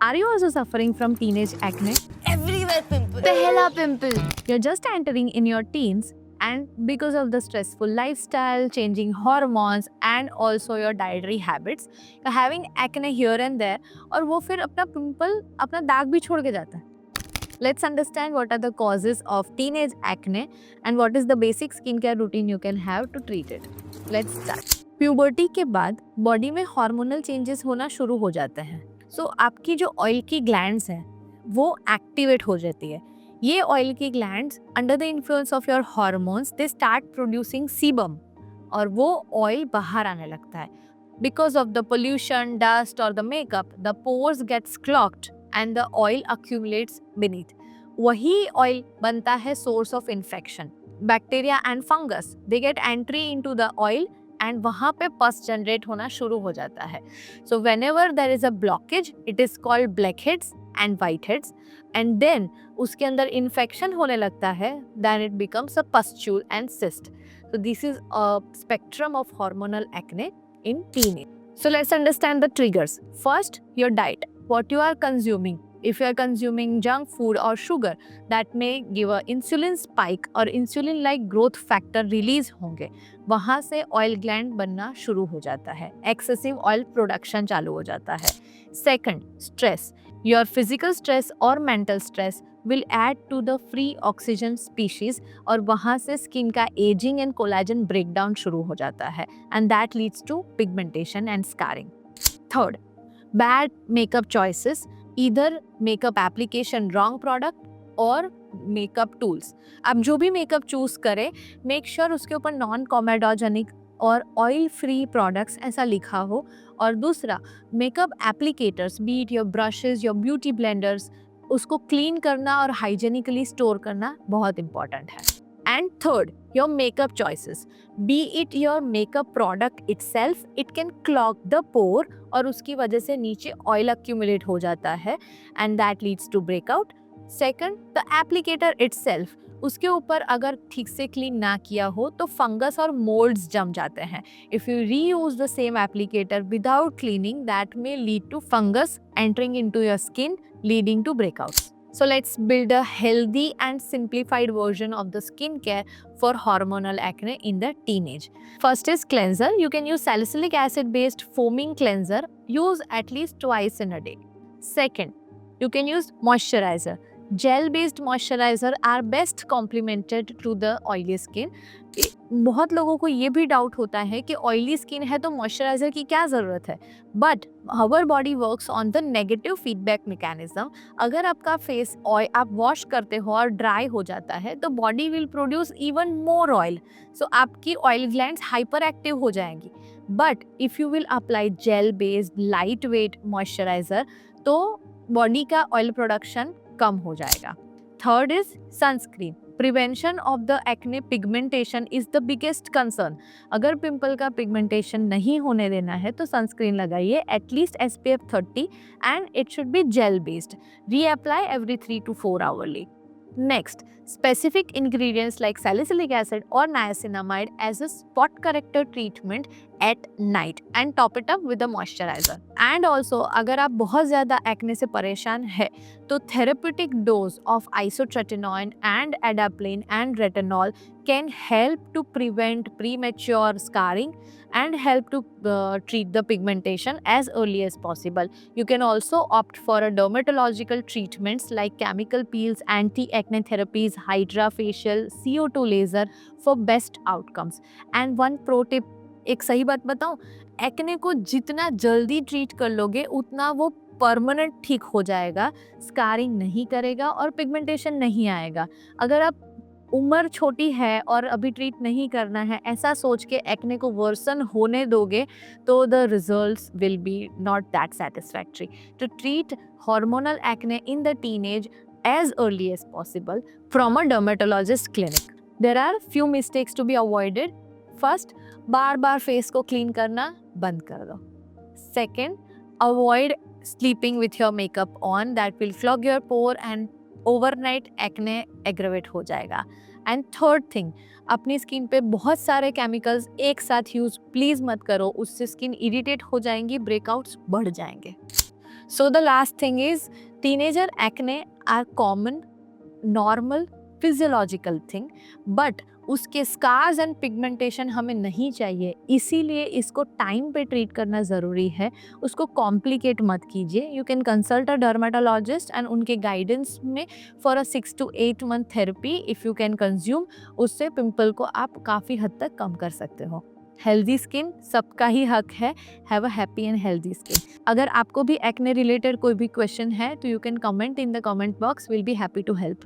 Are you also suffering from teenage acne? Everywhere pimple. पहला pimple. You're just entering in your teens, and because of the stressful lifestyle, changing hormones, and also your dietary habits, you're having acne here and there, और वो फिर अपना pimple अपना दाग भी छोड़ के जाता है. Let's understand what are the causes of teenage acne and what is the basic skincare routine you can have to treat it. Let's start. Puberty के बाद बॉडी में हार्मोनल चेंजेस होना शुरू हो जाते हैं. सो आपकी जो ऑयल की ग्लैंड्स हैं वो एक्टिवेट हो जाती है. ये ऑयल की glands under the influence of your hormones they start producing sebum, और वो ऑयल बाहर आने लगता है. Because of the pollution, dust और the makeup, the pores gets clogged and the oil accumulates beneath. वही ऑयल बनता है source of infection. Bacteria and fungus they get entry into the oil and वहाँ पे पस जनरेट होना शुरू हो जाता है. So whenever there is a blockage it is called black heads and white heads, and then उसके अंदर infection होने लगता है, then it becomes a pustule and cyst. So this is a spectrum of hormonal acne in teenage. So let's understand the triggers. First, your diet, what you are consuming. If you are consuming junk food or sugar, that may give a insulin spike or insulin like growth factor release होंगे. वहाँ से oil gland बनना शुरू हो जाता है. Excessive oil production चालू हो जाता है. Second, stress. Your physical stress or mental stress will add to the free oxygen species, और वहाँ से स्किन का एजिंग एंड कोलेजन ब्रेकडाउन शुरू हो जाता है, and that leads to pigmentation and scarring. Third, bad makeup choices, either makeup application, wrong product और makeup tools. आप जो भी मेकअप चूज करें, मेक श्योर उसके ऊपर नॉन कॉमेडोजेनिक और ऑयल फ्री प्रोडक्ट्स ऐसा लिखा हो. और दूसरा, makeup applicators, be it your brushes, your beauty blenders, उसको क्लीन करना और हाइजेनिकली स्टोर करना बहुत इंपॉर्टेंट है. And third, your makeup choices, be it your makeup product itself, it can clog the pore और उसकी वजह से नीचे ऑयल अक्यूमुलेट हो जाता है and that leads to breakout. Second, the applicator itself, उसके ऊपर अगर ठीक से क्लीन ना किया हो तो फंगस और मोल्ड्स जम जाते हैं. If you reuse the same applicator without cleaning, that may lead to fungus entering into your skin, leading to breakouts. So let's build a healthy and simplified version of the skincare for hormonal acne in the teenage. First is cleanser. You can use salicylic acid based foaming cleanser. Use at least twice in a day. Second, you can use moisturizer. Gel based moisturizer are best complemented to the oily skin. बहुत लोगों को ये भी doubt होता है कि oily skin है तो मॉइस्चराइजर की क्या ज़रूरत है, but our body works on the negative feedback mechanism. अगर आपका फेस ऑयल आप वॉश करते हो और ड्राई हो जाता है तो body will produce even more oil, so आपकी ऑयल ग्लैंड्स हाइपर एक्टिव हो जाएंगी. But if you will apply gel based lightweight moisturiser तो बॉडी का ऑयल प्रोडक्शन कम हो जाएगा. Third is sunscreen. Prevention of the acne pigmentation is the biggest concern. अगर pimple का पिगमेंटेशन नहीं होने देना है तो सनस्क्रीन लगाइए, at least SPF 30, and it should be gel based. Reapply every 3 to 4 hourly. Next, specific ingredients like salicylic acid or niacinamide as a spot corrector treatment at night and top it up with a moisturizer. And also, अगर आप बहुत ज़्यादा acne से परेशान है तो therapeutic dose of isotretinoin and adapalene and retinol can help to prevent premature scarring and help to treat the pigmentation as early as possible. You can also opt for a dermatological treatments like chemical peels, anti-acne therapies, hydra facial, CO2 laser for best outcomes. And one pro tip, एक सही बात बताऊं, acne को जितना जल्दी treat कर लोगे उतना वो परमानेंट ठीक हो जाएगा, स्कारिंग नहीं करेगा और पिगमेंटेशन नहीं आएगा. अगर आप उम्र छोटी है और अभी ट्रीट नहीं करना है ऐसा सोच के एक्ने को वर्सन होने दोगे तो the results will be not that satisfactory. To treat hormonal acne in the teenage as early as possible from a dermatologist clinic. There are few mistakes to be avoided. First, bar bar face को clean करना बंद कर दो. Second, avoid sleeping with your makeup on, that will clog your pore and overnight acne aggravate हो जाएगा. And third thing, अपनी skin पे बहुत सारे केमिकल्स एक साथ यूज प्लीज मत करो, उससे स्किन इरिटेट हो जाएंगी, ब्रेकआउट्स बढ़ जाएंगे. So the last thing is teenager acne are common, normal, physiological thing, but उसके स्कार्स एंड पिगमेंटेशन हमें नहीं चाहिए, इसीलिए इसको टाइम पे ट्रीट करना ज़रूरी है। उसको कॉम्प्लिकेट मत कीजिए। You can consult a dermatologist and उनके गाइडेंस में for a 6 to 8 month therapy if you can consume, उससे पिंपल को आप काफ़ी हद तक कम कर सकते हो। हेल्दी स्किन सबका ही हक है। Have a happy and healthy skin. अगर आपको भी एक्ने रिलेटेड कोई भी क्वेश्चन है तो you can comment in the comment box, will be happy to help.